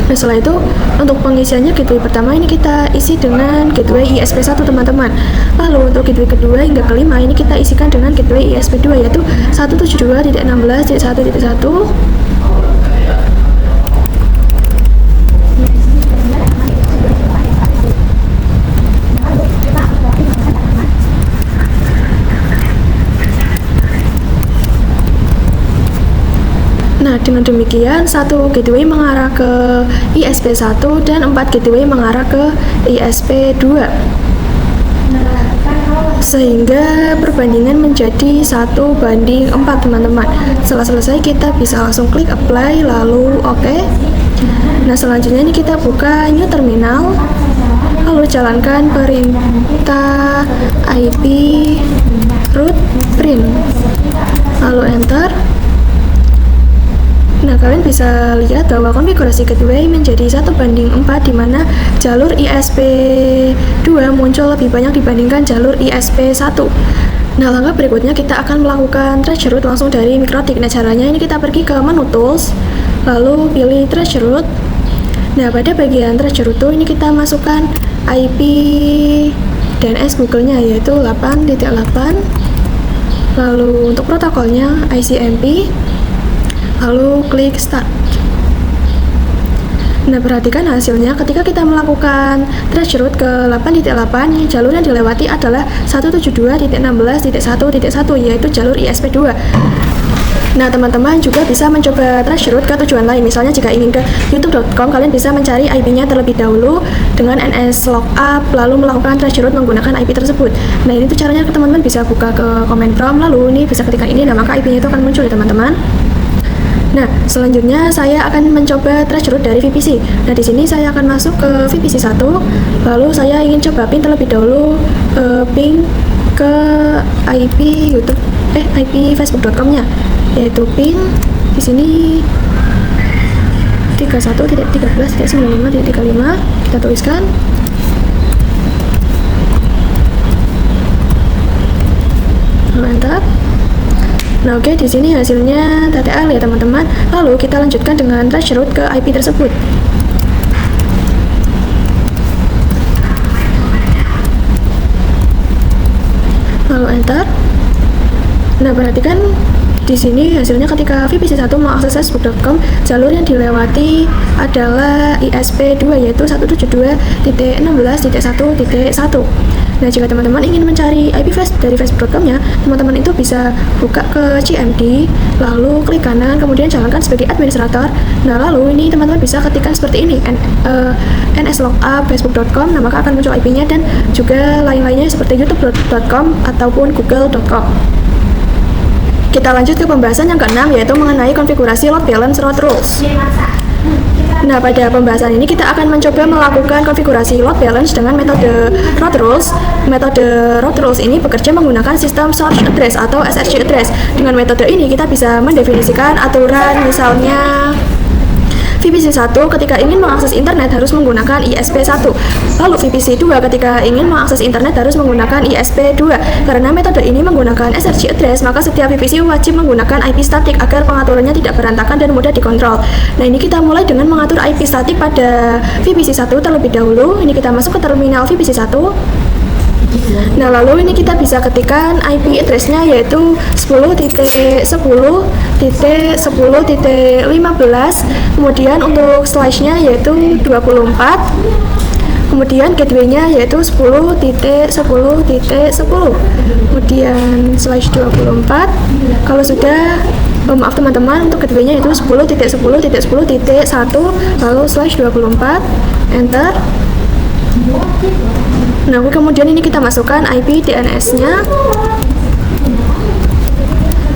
Nah, setelah itu untuk pengisiannya gateway pertama ini kita isi dengan gateway ISP1 teman-teman. Lalu untuk gateway kedua hingga kelima ini kita isikan dengan gateway ISP2, yaitu 172.16.1.1. Nah, dengan demikian, 1 gateway mengarah ke ISP1 dan 4 gateway mengarah ke ISP2. Sehingga perbandingan menjadi 1:4 teman-teman. Setelah selesai kita bisa langsung klik apply lalu OK. Nah, selanjutnya ini kita buka new terminal, lalu jalankan perintah IP route print, lalu enter. Nah, kalian bisa lihat bahwa konfigurasi gateway menjadi 1:4, di mana jalur ISP2 muncul lebih banyak dibandingkan jalur ISP1. Nah, langkah berikutnya kita akan melakukan trace route langsung dari MikroTik. Nah, caranya ini kita pergi ke menu Tools, lalu pilih trace route. Nah, pada bagian trace route ini kita masukkan IP DNS Google-nya, yaitu 8.8. Lalu untuk protokolnya ICMP, lalu klik Start. Nah, perhatikan hasilnya ketika kita melakukan trace route ke 8.8, jalur yang dilewati adalah 172.16.1.1, yaitu jalur ISP2. Nah, teman-teman juga bisa mencoba trace route ke tujuan lain. Misalnya jika ingin ke youtube.com, kalian bisa mencari IP-nya terlebih dahulu dengan nslookup, lalu melakukan trace route menggunakan IP tersebut. Nah, ini tuh caranya teman-teman bisa buka ke comment prompt, lalu ini bisa ketikkan ini, nah maka IP-nya itu akan muncul ya teman-teman. Nah, selanjutnya saya akan mencoba trace route dari VPC. Nah, di sini saya akan masuk ke VPC 1, lalu saya ingin coba ping terlebih dahulu, ping ke IP IP facebook.com-nya, yaitu ping di sini 31.13.95.35, kita tuliskan. Mantap. Nah, oke, di sini hasilnya TTL ya teman-teman. Lalu kita lanjutkan dengan trace route ke IP tersebut. Lalu enter. Nah, perhatikan di sini hasilnya ketika VPC 1 mengakses facebook.com, jalur yang dilewati adalah ISP2, yaitu 172.16.1.1. Nah, jika teman-teman ingin mencari IP dari facebook.com-nya, teman-teman itu bisa buka ke CMD, lalu klik kanan, kemudian jalankan sebagai administrator. Nah, lalu ini teman-teman bisa ketikkan seperti ini, nslookup facebook.com, nah maka akan muncul IP-nya, dan juga lain-lainnya seperti youtube.com ataupun google.com. Kita lanjut ke pembahasan yang keenam, yaitu mengenai konfigurasi load balance route rules. Nah, pada pembahasan ini kita akan mencoba melakukan konfigurasi load balance dengan metode route rules. Metode route rules ini bekerja menggunakan sistem source address atau SRC address. Dengan metode ini kita bisa mendefinisikan aturan, misalnya VPC 1 ketika ingin mengakses internet harus menggunakan ISP1. Lalu VPC 2 ketika ingin mengakses internet harus menggunakan ISP2. Karena metode ini menggunakan SRC address, maka setiap VPC wajib menggunakan IP statik agar pengaturannya tidak berantakan dan mudah dikontrol. Nah, ini kita mulai dengan mengatur IP statik pada VPC 1 terlebih dahulu. Ini kita masuk ke terminal VPC 1. Nah, lalu ini kita bisa ketikkan IP address-nya, yaitu 10.10.10.15, kemudian untuk slash-nya yaitu 24, kemudian gateway-nya yaitu 10.10.10, kemudian slash 24. Kalau sudah, maaf teman-teman, untuk gateway-nya itu 10.10.10.1, lalu slash 24, enter. Nah, kemudian ini kita masukkan IP DNS-nya,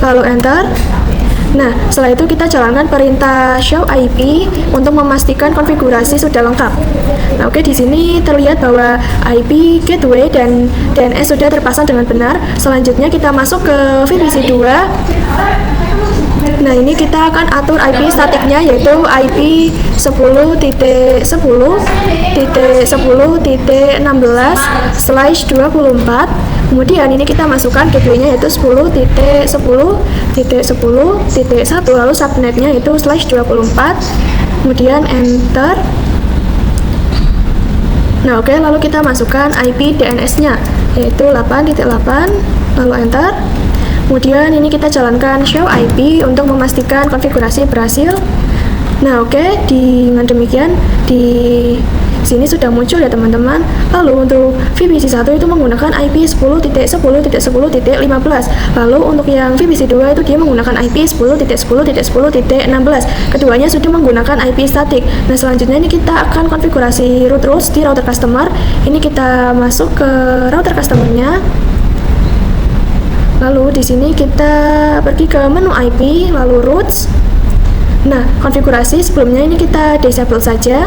lalu enter. Nah, setelah itu kita jalankan perintah show IP untuk memastikan konfigurasi sudah lengkap. Nah, oke, di sini terlihat bahwa IP gateway dan DNS sudah terpasang dengan benar. Selanjutnya kita masuk ke VPC 2. Nah, ini kita akan atur IP statiknya, yaitu IP 10.10.10.16/24. Kemudian ini kita masukkan gateway-nya yaitu 10.10.10.1, lalu subnet-nya yaitu /24. Kemudian enter. Nah, oke, lalu kita masukkan IP DNS-nya yaitu 8.8, lalu enter. Kemudian ini kita jalankan show IP untuk memastikan konfigurasi berhasil. Nah, oke, dengan demikian di sini sudah muncul ya teman-teman. Lalu untuk VPC 1 itu menggunakan IP 10.10.10.15. Lalu untuk yang VPC 2 itu dia menggunakan IP 10.10.10.16. Keduanya sudah menggunakan IP statik. Nah, selanjutnya ini kita akan konfigurasi route rules di router customer. Ini kita masuk ke router customer-nya. Lalu di sini kita pergi ke menu IP, lalu routes. Nah, konfigurasi sebelumnya ini kita disable saja.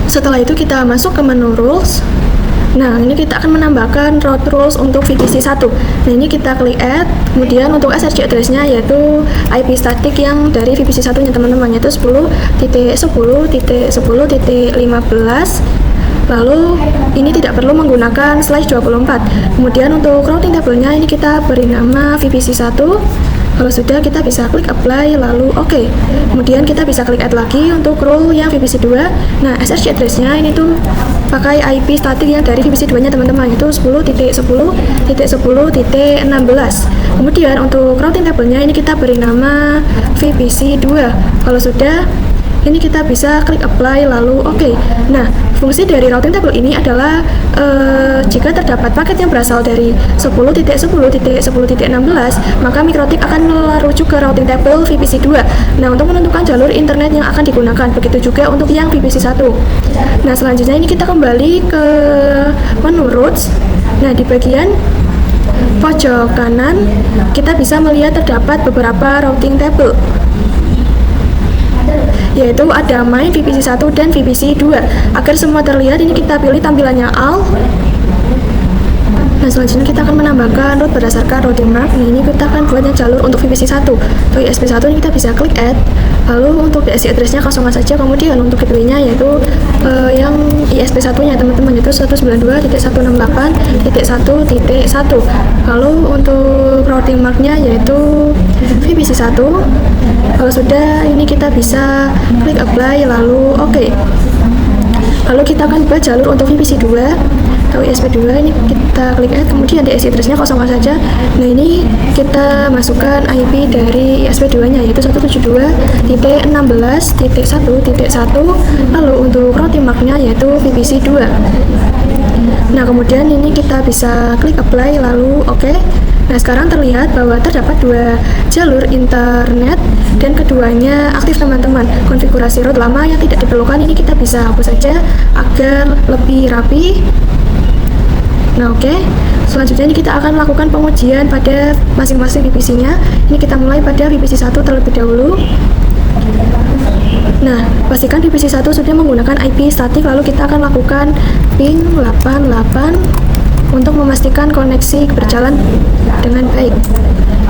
Setelah itu kita masuk ke menu rules, Nah, ini kita akan menambahkan route rules untuk VPC 1. Nah, ini kita klik add, kemudian untuk SRC address-nya yaitu IP static yang dari VPC 1-nya teman-teman, yaitu 10.10.10.15. Lalu ini tidak perlu menggunakan /24. Kemudian untuk routing table-nya ini kita beri nama VPC 1. Kalau sudah, kita bisa klik apply lalu OK. Kemudian kita bisa klik add lagi untuk role yang VPC 2. Nah, SRC address-nya ini tuh pakai IP static yang dari VPC 2-nya teman-teman, itu 10.10.10.16. Kemudian untuk routing table-nya ini kita beri nama VPC 2. Kalau sudah, ini kita bisa klik apply lalu OK. Nah, fungsi dari routing table ini adalah jika terdapat paket yang berasal dari 10.10.10.16, maka MikroTik akan merujuk ke routing table VPC 2. Nah, untuk menentukan jalur internet yang akan digunakan, begitu juga untuk yang VPC 1. Nah, selanjutnya ini kita kembali ke menu routes. Nah, di bagian pojok kanan kita bisa melihat terdapat beberapa routing table, yaitu ada main VPC 1 dan VPC 2. Agar semua terlihat, ini kita pilih tampilannya all. Nah, selanjutnya kita akan menambahkan route berdasarkan routing mark. Nah, ini kita akan buat yang jalur untuk VPC 1. Untuk ISP 1 ini kita bisa klik add. Lalu untuk DSC address-nya kosongan saja. Kemudian untuk gateway-nya yaitu yang ISP 1-nya teman-teman, yaitu 192.168.1.1. Lalu untuk routing mark-nya yaitu VPC 1. Kalau sudah, ini kita bisa klik apply lalu OK. Lalu kita akan buat jalur untuk VPC 2 atau ISP 2. Ini kita klik add, kemudian DSC address-nya kosongan saja. Nah, ini kita masukkan IP dari ISP 2-nya yaitu 172.16.1.1. Lalu untuk routing mark-nya yaitu VPC 2. Nah, kemudian ini kita bisa klik apply lalu OK. Nah, sekarang terlihat bahwa terdapat dua jalur internet dan keduanya aktif teman-teman. Konfigurasi route lama yang tidak diperlukan ini kita bisa hapus saja agar lebih rapi. Nah, oke. Selanjutnya ini kita akan melakukan pengujian pada masing-masing VPC-nya. Ini kita mulai pada VPC 1 terlebih dahulu. Nah, pastikan VPC 1 sudah menggunakan IP static, lalu kita akan lakukan ping 88 untuk memastikan koneksi berjalan dengan baik.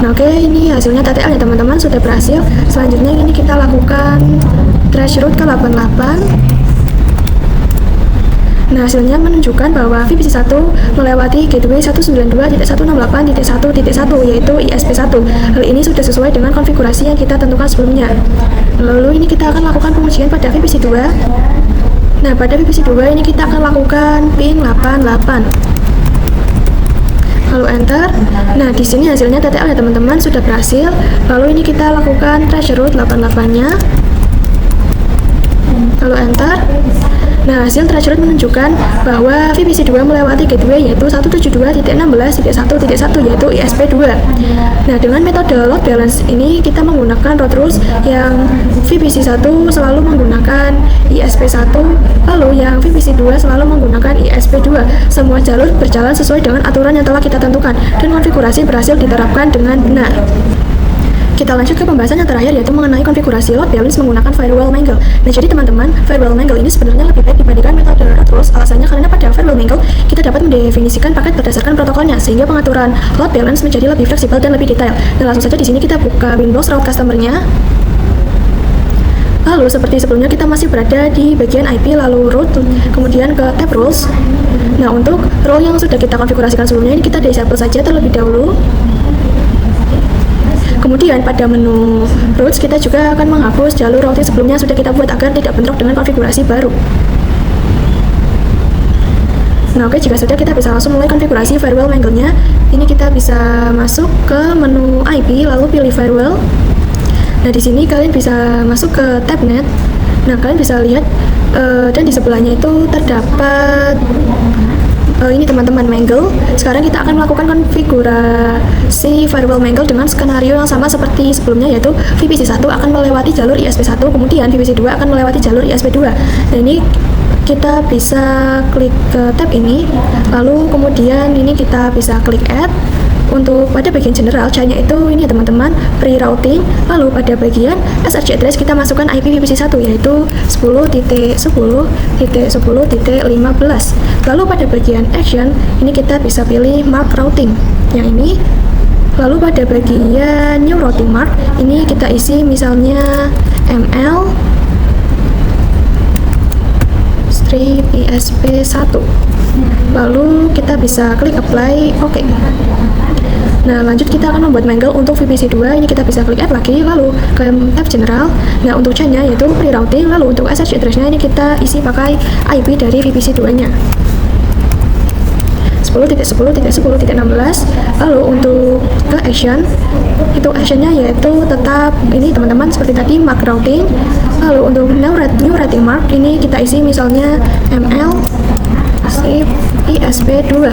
Nah, oke, ini hasilnya TTL ya teman-teman, sudah berhasil. Selanjutnya ini kita lakukan trace route ke 88. Nah, hasilnya menunjukkan bahwa VPC 1 melewati gateway 192.168.1.1 yaitu ISP1. Hal ini sudah sesuai dengan konfigurasi yang kita tentukan sebelumnya. Lalu ini kita akan lakukan pengujian pada VPC 2. Nah, pada VPC 2 ini kita akan lakukan ping 88. Lalu enter. Nah, di sini hasilnya TTL ya teman-teman, sudah berhasil. Lalu ini kita lakukan trace route 88-nya. Lalu enter. Nah, hasil trace route menunjukkan bahwa VPC 2 melewati gateway yaitu 172.16.1.1 yaitu ISP2. Nah, dengan metode load balance ini kita menggunakan route rules yang VPC 1 selalu menggunakan ISP1, lalu yang VPC 2 selalu menggunakan ISP2. Semua jalur berjalan sesuai dengan aturan yang telah kita tentukan dan konfigurasi berhasil diterapkan dengan benar. Kita lanjut ke pembahasan yang terakhir, yaitu mengenai konfigurasi load balance menggunakan firewall mangle. Nah, jadi teman-teman, firewall mangle ini sebenarnya lebih baik dibandingkan metode route rules. Alasannya karena pada firewall mangle kita dapat mendefinisikan paket berdasarkan protokolnya, sehingga pengaturan load balance menjadi lebih fleksibel dan lebih detail. Dan langsung saja di sini kita buka Windows Route Customer-nya. Lalu seperti sebelumnya kita masih berada di bagian IP, lalu route, kemudian ke tab rules. Nah, untuk role yang sudah kita konfigurasikan sebelumnya ini kita disable saja terlebih dahulu. Kemudian pada menu routes kita juga akan menghapus jalur routing sebelumnya sudah kita buat agar tidak bentrok dengan konfigurasi baru. Nah, oke, jika sudah kita bisa langsung mulai konfigurasi firewall mangle-nya. Ini kita bisa masuk ke menu IP lalu pilih firewall. Nah, di sini kalian bisa masuk ke tab net. Nah, kalian bisa lihat dan di sebelahnya itu terdapat ini teman-teman mangle. Sekarang kita akan melakukan konfigurasi firewall mangle dengan skenario yang sama seperti sebelumnya, yaitu VPC 1 akan melewati jalur ISP1, kemudian VPC 2 akan melewati jalur ISP2. Nah, ini kita bisa klik ke tab ini, lalu kemudian ini kita bisa klik add. Untuk pada bagian general, C-nya itu ini ya teman-teman, pre-routing. Lalu pada bagian SRC address kita masukkan IP VPC1 yaitu 10.10.10.15. Lalu pada bagian action, ini kita bisa pilih mark routing yang ini. Lalu pada bagian new routing mark, ini kita isi misalnya ML strip ISP1. Lalu kita bisa klik apply, oke. Nah, lanjut kita akan membuat mangle untuk VPC2. Ini kita bisa klik add lagi, lalu ke tab general. Nah, untuk C-nya yaitu pre-routing, lalu untuk SSH address-nya ini kita isi pakai IP dari VPC2-nya. 10.10.10.16. Lalu untuk ke action, itu actionnya yaitu tetap ini teman-teman seperti tadi, mark routing. Lalu untuk new routing mark ini kita isi misalnya ML strip ISP2.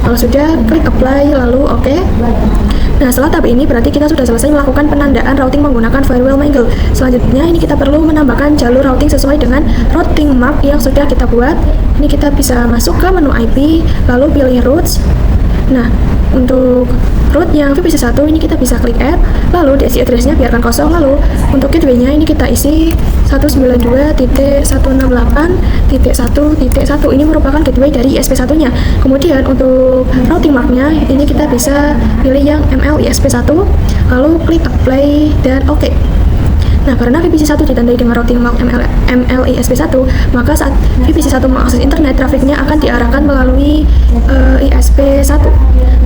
Kalau sudah, klik apply lalu oke. Nah, setelah tab ini berarti kita sudah selesai melakukan penandaan routing menggunakan firewall mangle. Selanjutnya ini kita perlu menambahkan jalur routing sesuai dengan routing mark yang sudah kita buat. Ini kita bisa masuk ke menu IP lalu pilih routes. Nah, untuk root yang VPC1 ini kita bisa klik add, lalu DSI address-nya biarkan kosong. Lalu untuk gateway-nya ini kita isi 192.168.1.1. Ini merupakan gateway dari ISP1-nya. Kemudian untuk routing mark-nya ini kita bisa pilih yang ML ISP1, lalu klik apply dan oke. Nah, karena VPC1 ditandai dengan routing mark MLISP1, maka saat VPC1 mengakses internet, trafiknya akan diarahkan melalui ISP1.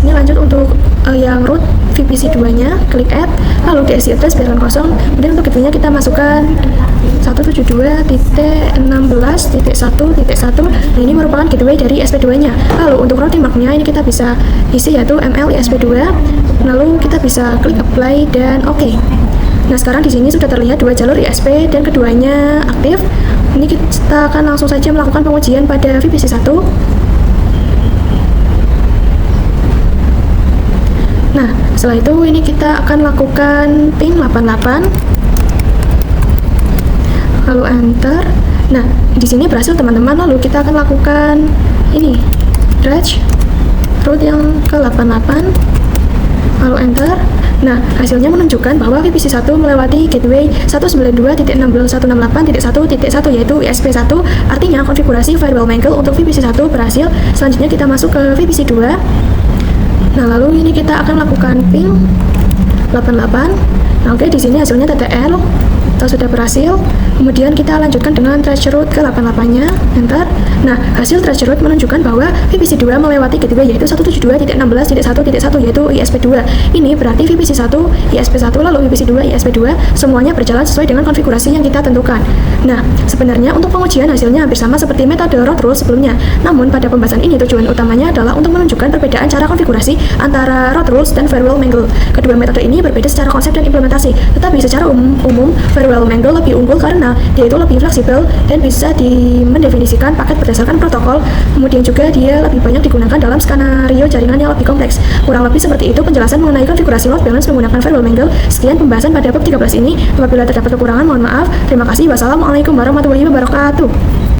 Ini lanjut untuk yang root VPC2-nya, klik add, lalu DSI address biarkan kosong. Kemudian untuk gateway-nya kita masukkan 172.16.1.1. Nah, ini merupakan gateway dari ISP2-nya. Lalu untuk routing mark-nya ini kita bisa isi yaitu MLISP2. Lalu kita bisa klik apply dan oke. Nah, sekarang di sini sudah terlihat dua jalur ISP dan keduanya aktif. Ini kita akan langsung saja melakukan pengujian pada VPC1. Nah, setelah itu ini kita akan lakukan ping 88. Lalu enter. Nah, di sini berhasil teman-teman. Lalu kita akan lakukan ini dredge root yang ke 88. Lalu enter. Nah, hasilnya menunjukkan bahwa VPC1 melewati gateway 192.16.168.1.1 yaitu ISP1. Artinya konfigurasi firewall mangle untuk VPC1 berhasil. Selanjutnya kita masuk ke VPC2. Nah, lalu ini kita akan lakukan ping 88. Nah, oke, di sini hasilnya TTL. Kita sudah berhasil. Kemudian kita lanjutkan dengan trace route ke 88-nya, enter. Nah, hasil trace route menunjukkan bahwa VPC2 melewati gateway yaitu 172.16.1.1 yaitu ISP2. Ini berarti VPC1, ISP1, lalu VPC2, ISP2 semuanya berjalan sesuai dengan konfigurasi yang kita tentukan. Nah, sebenarnya untuk pengujian hasilnya hampir sama seperti metode root rule sebelumnya. Namun pada pembahasan ini tujuan utamanya adalah untuk menunjukkan perbedaan cara konfigurasi antara root rules dan firewall mangle. Kedua metode ini berbeda secara konsep dan implementasi, tetapi secara umum firewall mangle lebih unggul karena dia itu lebih fleksibel dan bisa mendefinisikan paket berdasarkan protokol. Kemudian juga dia lebih banyak digunakan dalam skenario jaringan yang lebih kompleks. Kurang lebih seperti itu penjelasan mengenai konfigurasi load balance menggunakan firewall mangle. Sekian pembahasan pada bab 13 ini. Apabila terdapat kekurangan mohon maaf. Terima kasih. Wassalamualaikum warahmatullahi wabarakatuh.